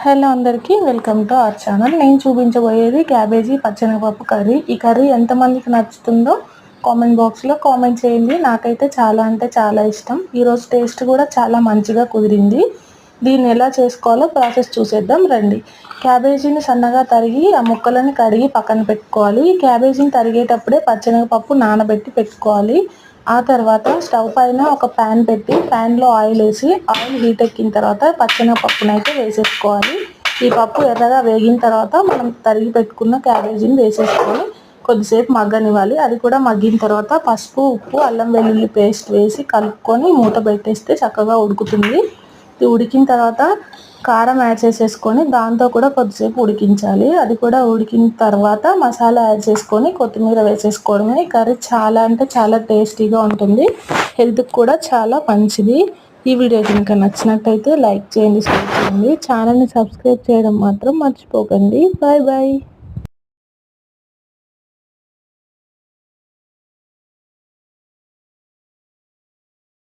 Hello అందరికీ welcome to our channel. నేను చూపించబోయేది cabbage పచ్చెనగపప్పు curry. ఈ కర్రీ ఎంతమందికి నచ్చుతుందో కామెంట్ బాక్స్లో కామెంట్ చేయండి. నాకైతే చాలా అంటే చాలా ఇష్టం. ఈరోజు టేస్ట్ కూడా చాలా మంచిగా కుదిరింది. దీన్ని ఎలా చేసుకోవాలో ప్రాసెస్ చూసేద్దాం రండి. క్యాబేజీని సన్నగా తరిగి ఆ ముక్కలను కడిగి పక్కన పెట్టుకోవాలి. క్యాబేజీని తరిగేటప్పుడే పచ్చెనగపప్పు నానబెట్టి పెట్టుకోవాలి. ఆ తర్వాత స్టవ్ పైన ఒక ప్యాన్ పెట్టి ప్యాన్లో ఆయిల్ వేసి ఆయిల్ హీట్ ఎక్కిన తర్వాత పచ్చెనగపప్పును అయితే వేసేసుకోవాలి. ఈ పప్పు ఎర్రగా వేగిన తర్వాత మనం తరిగి పెట్టుకున్న క్యాబేజీని వేసేసుకొని కొద్దిసేపు మగ్గనివ్వాలి. అది కూడా మగ్గిన తర్వాత పసుపు, ఉప్పు, అల్లం వెల్లుల్లి పేస్ట్ వేసి కలుపుకొని మూత పెట్టేస్తే చక్కగా ఉడుకుతుంది. ఇది ఉడికిన తర్వాత కారం యాడ్ చేసేసుకొని దాంతో కూడా కొద్దిసేపు ఉడికించాలి. అది కూడా ఉడికిన తర్వాత మసాలా యాడ్ చేసుకొని కొత్తిమీర వేసేసుకోవడమే. కర్రీ చాలా అంటే చాలా టేస్టీగా ఉంటుంది. హెల్త్కి కూడా చాలా మంచిది. ఈ వీడియో కనుక నచ్చినట్టయితే లైక్ చేయండి, షేర్ చేయండి. ఛానల్ని సబ్స్క్రైబ్ చేయడం మాత్రం మర్చిపోకండి. Bye bye.